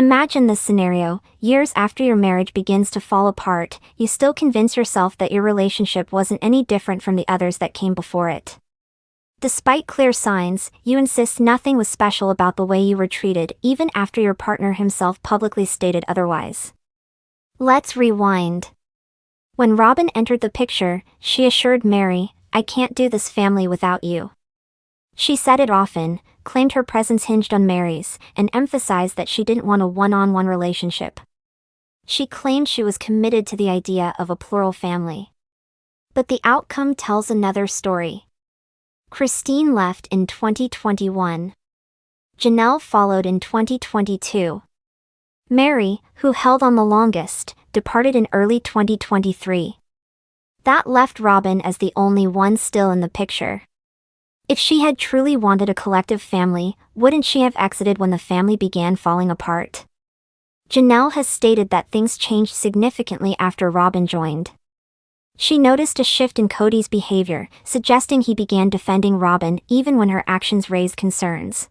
Imagine this scenario: years after your marriage begins to fall apart, you still convince yourself that your relationship wasn't any different from the others that came before it. Despite clear signs, you insist nothing was special about the way you were treated, even after your partner himself publicly stated otherwise. Let's rewind. When Robyn entered the picture, she assured Mary, "I can't do this family without you." She said it often, claimed her presence hinged on Mary's, and emphasized that she didn't want a one-on-one relationship. She claimed she was committed to the idea of a plural family. But the outcome tells another story. Christine left in 2021. Janelle followed in 2022. Mary, who held on the longest, departed in early 2023. That left Robyn as the only one still in the picture. If she had truly wanted a collective family, wouldn't she have exited when the family began falling apart? Janelle has stated that things changed significantly after Robyn joined. She noticed a shift in Kody's behavior, suggesting he began defending Robyn even when her actions raised concerns.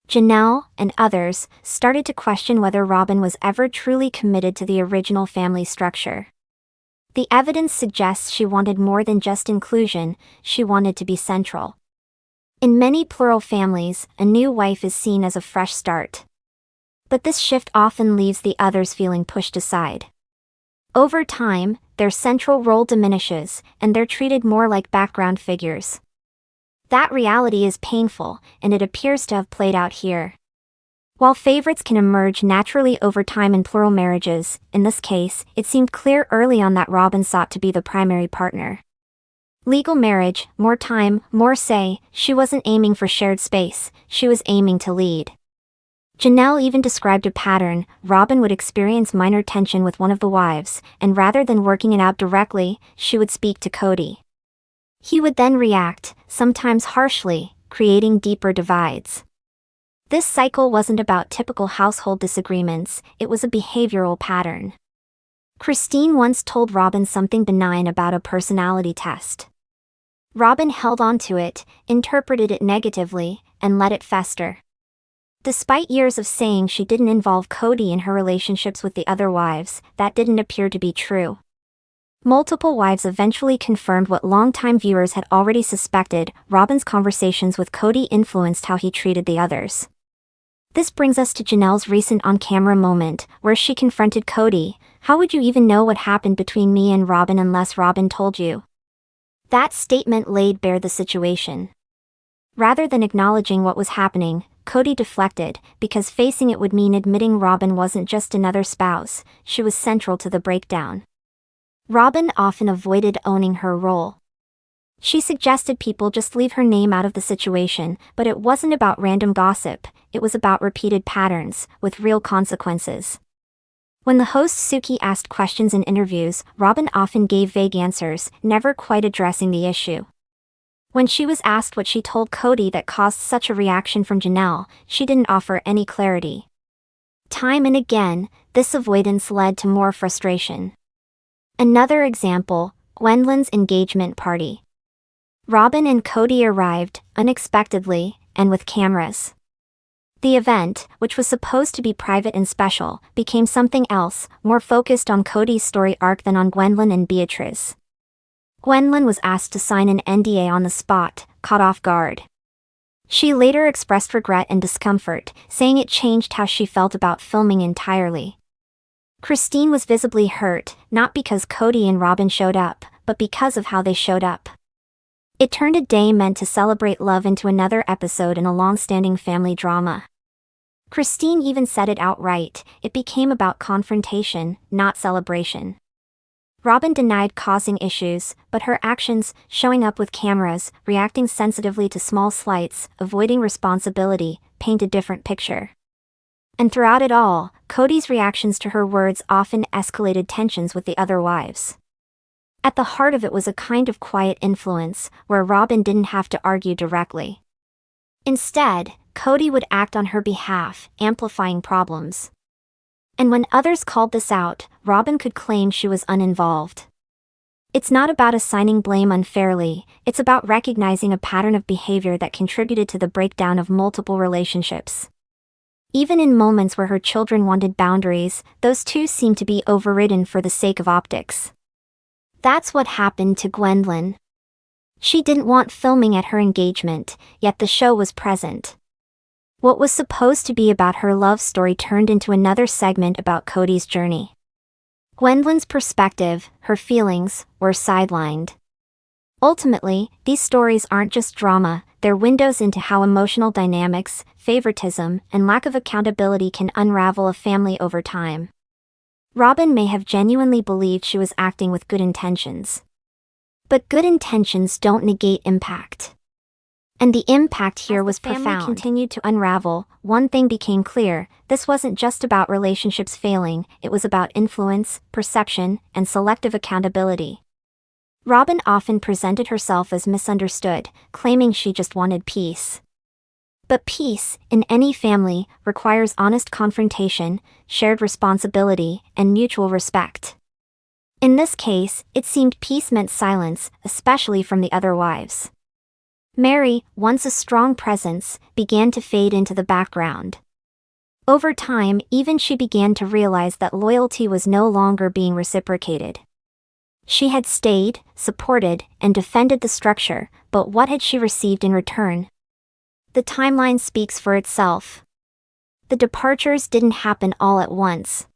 Janelle, and others, started to question whether Robyn was ever truly committed to the original family structure. The evidence suggests she wanted more than just inclusion, she wanted to be central. In many plural families, a new wife is seen as a fresh start. But this shift often leaves the others feeling pushed aside. Over time, their central role diminishes, and they're treated more like background figures. That reality is painful, and it appears to have played out here. While favorites can emerge naturally over time in plural marriages, in this case, it seemed clear early on that Robyn sought to be the primary partner. Legal marriage, more time, more say, she wasn't aiming for shared space, she was aiming to lead. Janelle even described a pattern: Robyn would experience minor tension with one of the wives, and rather than working it out directly, she would speak to Kody. He would then react, sometimes harshly, creating deeper divides. This cycle wasn't about typical household disagreements, it was a behavioral pattern. Christine once told Robyn something benign about a personality test. Robyn held on to it, interpreted it negatively, and let it fester. Despite years of saying she didn't involve Kody in her relationships with the other wives, that didn't appear to be true. Multiple wives eventually confirmed what longtime viewers had already suspected: Robyn's conversations with Kody influenced how he treated the others. This brings us to Janelle's recent on-camera moment, where she confronted Kody. "How would you even know what happened between me and Robyn unless Robyn told you?" That statement laid bare the situation. Rather than acknowledging what was happening, Kody deflected, because facing it would mean admitting Robyn wasn't just another spouse, she was central to the breakdown. Robyn often avoided owning her role. She suggested people just leave her name out of the situation, but it wasn't about random gossip, it was about repeated patterns, with real consequences. When the host Suki asked questions in interviews, Robyn often gave vague answers, never quite addressing the issue. When she was asked what she told Kody that caused such a reaction from Janelle, she didn't offer any clarity. Time and again, this avoidance led to more frustration. Another example: Gwendolyn's engagement party. Robyn and Kody arrived, unexpectedly, and with cameras. The event, which was supposed to be private and special, became something else, more focused on Kody's story arc than on Gwendolyn and Beatrice. Gwendolyn was asked to sign an NDA on the spot, caught off guard. She later expressed regret and discomfort, saying it changed how she felt about filming entirely. Christine was visibly hurt, not because Kody and Robyn showed up, but because of how they showed up. It turned a day meant to celebrate love into another episode in a long-standing family drama. Christine even said it outright: it became about confrontation, not celebration. Robyn denied causing issues, but her actions, showing up with cameras, reacting sensitively to small slights, avoiding responsibility, paint a different picture. And throughout it all, Kody's reactions to her words often escalated tensions with the other wives. At the heart of it was a kind of quiet influence, where Robyn didn't have to argue directly. Instead, Kody would act on her behalf, amplifying problems. And when others called this out, Robyn could claim she was uninvolved. It's not about assigning blame unfairly, it's about recognizing a pattern of behavior that contributed to the breakdown of multiple relationships. Even in moments where her children wanted boundaries, those two seemed to be overridden for the sake of optics. That's what happened to Gwendolyn. She didn't want filming at her engagement, yet the show was present. What was supposed to be about her love story turned into another segment about Kody's journey. Gwendolyn's perspective, her feelings, were sidelined. Ultimately, these stories aren't just drama, they're windows into how emotional dynamics, favoritism, and lack of accountability can unravel a family over time. Robyn may have genuinely believed she was acting with good intentions. But good intentions don't negate impact. And the impact here was profound. As the family continued to unravel, one thing became clear: this wasn't just about relationships failing, it was about influence, perception, and selective accountability. Robyn often presented herself as misunderstood, claiming she just wanted peace. But peace, in any family, requires honest confrontation, shared responsibility, and mutual respect. In this case, it seemed peace meant silence, especially from the other wives. Mary, once a strong presence, began to fade into the background. Over time, even she began to realize that loyalty was no longer being reciprocated. She had stayed, supported, and defended the structure, but what had she received in return? The timeline speaks for itself. The departures didn't happen all at once.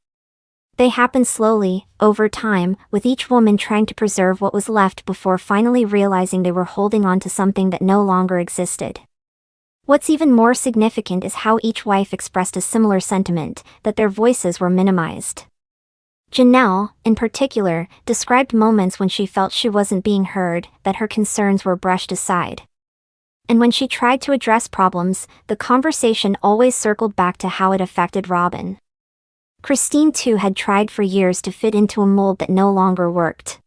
They happened slowly, over time, with each woman trying to preserve what was left before finally realizing they were holding on to something that no longer existed. What's even more significant is how each wife expressed a similar sentiment, that their voices were minimized. Janelle, in particular, described moments when she felt she wasn't being heard, that her concerns were brushed aside. And when she tried to address problems, the conversation always circled back to how it affected Robyn. Christine too had tried for years to fit into a mold that no longer worked.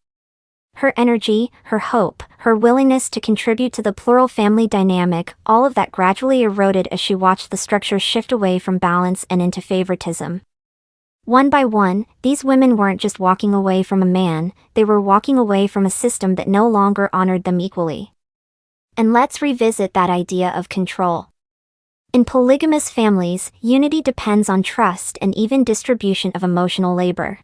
Her energy, her hope, her willingness to contribute to the plural family dynamic, all of that gradually eroded as she watched the structure shift away from balance and into favoritism. One by one, these women weren't just walking away from a man, they were walking away from a system that no longer honored them equally. And let's revisit that idea of control. In polygamous families, unity depends on trust and even distribution of emotional labor.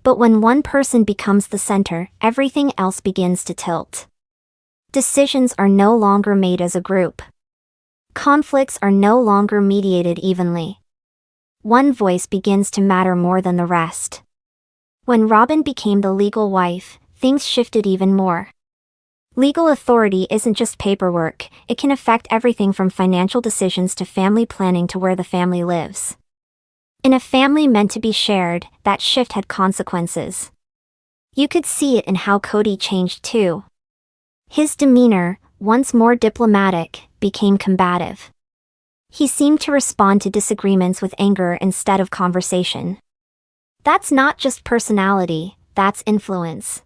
But when one person becomes the center, everything else begins to tilt. Decisions are no longer made as a group. Conflicts are no longer mediated evenly. One voice begins to matter more than the rest. When Robyn became the legal wife, things shifted even more. Legal authority isn't just paperwork, it can affect everything from financial decisions to family planning to where the family lives. In a family meant to be shared, that shift had consequences. You could see it in how Kody changed too. His demeanor, once more diplomatic, became combative. He seemed to respond to disagreements with anger instead of conversation. That's not just personality, that's influence.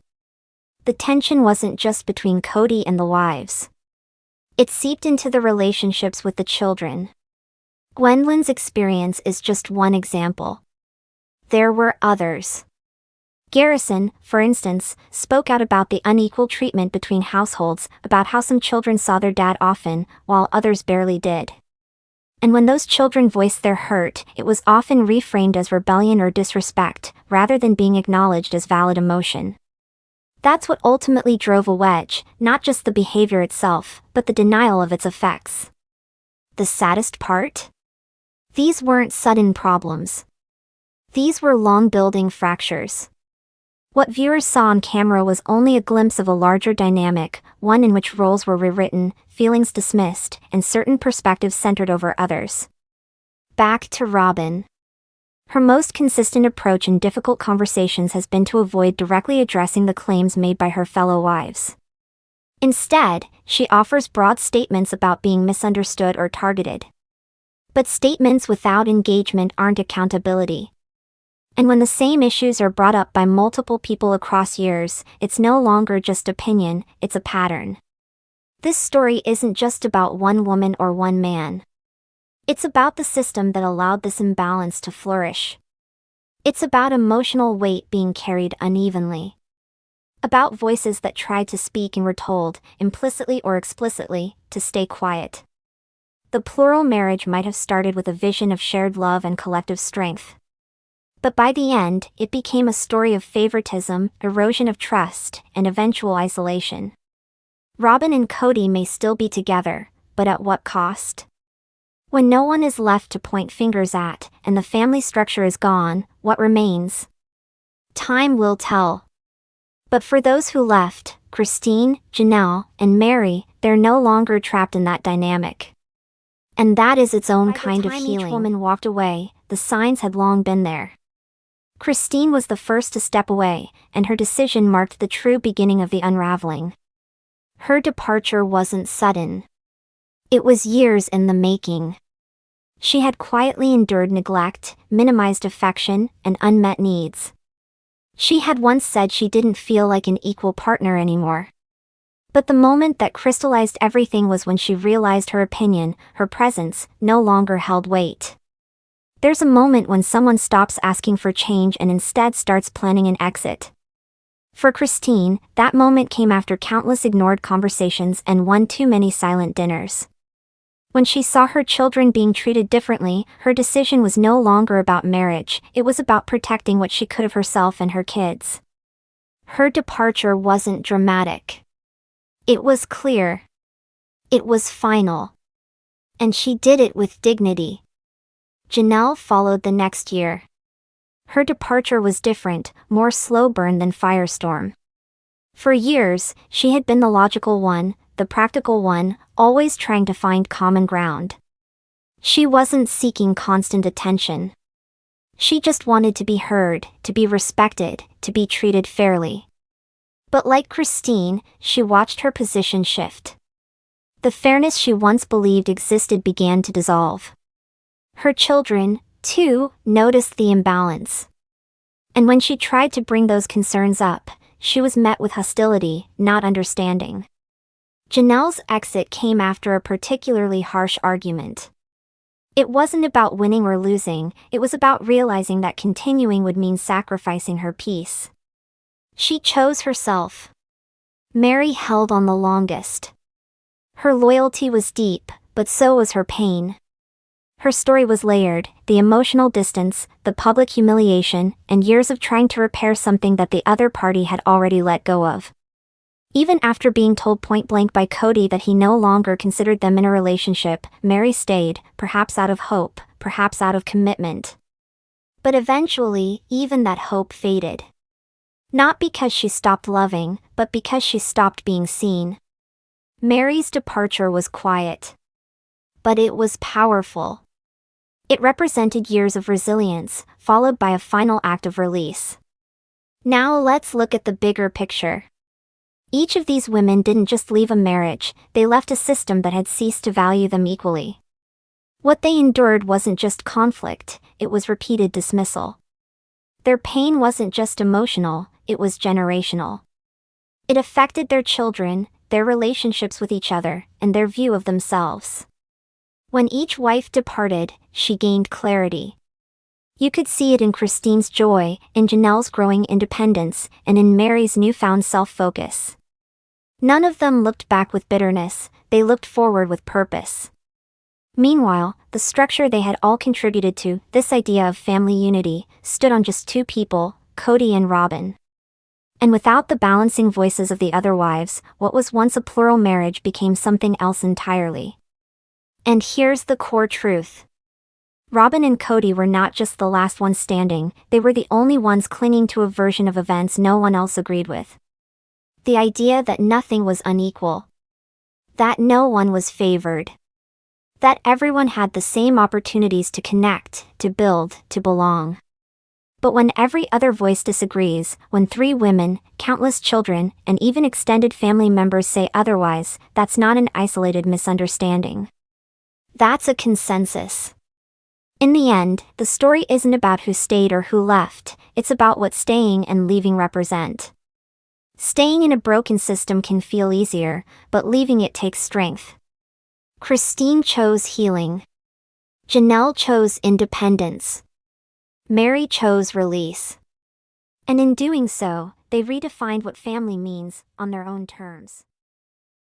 The tension wasn't just between Kody and the wives. It seeped into the relationships with the children. Gwendolyn's experience is just one example. There were others. Garrison, for instance, spoke out about the unequal treatment between households, about how some children saw their dad often, while others barely did. And when those children voiced their hurt, it was often reframed as rebellion or disrespect, rather than being acknowledged as valid emotion. That's what ultimately drove a wedge, not just the behavior itself, but the denial of its effects. The saddest part? These weren't sudden problems. These were long-building fractures. What viewers saw on camera was only a glimpse of a larger dynamic, one in which roles were rewritten, feelings dismissed, and certain perspectives centered over others. Back to Robyn. Her most consistent approach in difficult conversations has been to avoid directly addressing the claims made by her fellow wives. Instead, she offers broad statements about being misunderstood or targeted. But statements without engagement aren't accountability. And when the same issues are brought up by multiple people across years, it's no longer just opinion, it's a pattern. This story isn't just about one woman or one man. It's about the system that allowed this imbalance to flourish. It's about emotional weight being carried unevenly. About voices that tried to speak and were told, implicitly or explicitly, to stay quiet. The plural marriage might have started with a vision of shared love and collective strength. But by the end, it became a story of favoritism, erosion of trust, and eventual isolation. Robyn and Kody may still be together, but at what cost? When no one is left to point fingers at, and the family structure is gone, what remains? Time will tell. But for those who left, Christine, Janelle, and Mary, they're no longer trapped in that dynamic. And that is its own kind of healing. By the time each woman walked away, the signs had long been there. Christine was the first to step away, and her decision marked the true beginning of the unraveling. Her departure wasn't sudden. It was years in the making. She had quietly endured neglect, minimized affection, and unmet needs. She had once said she didn't feel like an equal partner anymore. But the moment that crystallized everything was when she realized her opinion, her presence, no longer held weight. There's a moment when someone stops asking for change and instead starts planning an exit. For Christine, that moment came after countless ignored conversations and one too many silent dinners. When she saw her children being treated differently, her decision was no longer about marriage, it was about protecting what she could of herself and her kids. Her departure wasn't dramatic. It was clear. It was final. And she did it with dignity. Janelle followed the next year. Her departure was different, more slow burn than firestorm. For years, she had been the logical one, the practical one, always trying to find common ground. She wasn't seeking constant attention. She just wanted to be heard, to be respected, to be treated fairly. But like Christine, she watched her position shift. The fairness she once believed existed began to dissolve. Her children, too, noticed the imbalance. And when she tried to bring those concerns up, she was met with hostility, not understanding. Janelle's exit came after a particularly harsh argument. It wasn't about winning or losing, it was about realizing that continuing would mean sacrificing her peace. She chose herself. Mary held on the longest. Her loyalty was deep, but so was her pain. Her story was layered, the emotional distance, the public humiliation, and years of trying to repair something that the other party had already let go of. Even after being told point-blank by Kody that he no longer considered them in a relationship, Mary stayed, perhaps out of hope, perhaps out of commitment. But eventually, even that hope faded. Not because she stopped loving, but because she stopped being seen. Mary's departure was quiet. But it was powerful. It represented years of resilience, followed by a final act of release. Now let's look at the bigger picture. Each of these women didn't just leave a marriage, they left a system that had ceased to value them equally. What they endured wasn't just conflict, it was repeated dismissal. Their pain wasn't just emotional, it was generational. It affected their children, their relationships with each other, and their view of themselves. When each wife departed, she gained clarity. You could see it in Christine's joy, in Janelle's growing independence, and in Mary's newfound self-focus. None of them looked back with bitterness, they looked forward with purpose. Meanwhile, the structure they had all contributed to, this idea of family unity, stood on just two people, Kody and Robyn. And without the balancing voices of the other wives, what was once a plural marriage became something else entirely. And here's the core truth. Robyn and Kody were not just the last ones standing, they were the only ones clinging to a version of events no one else agreed with. The idea that nothing was unequal. That no one was favored. That everyone had the same opportunities to connect, to build, to belong. But when every other voice disagrees, when 3 women, countless children, and even extended family members say otherwise, that's not an isolated misunderstanding. That's a consensus. In the end, the story isn't about who stayed or who left, it's about what staying and leaving represent. Staying in a broken system can feel easier, but leaving it takes strength. Christine chose healing. Janelle chose independence. Mary chose release. And in doing so, they redefined what family means, on their own terms.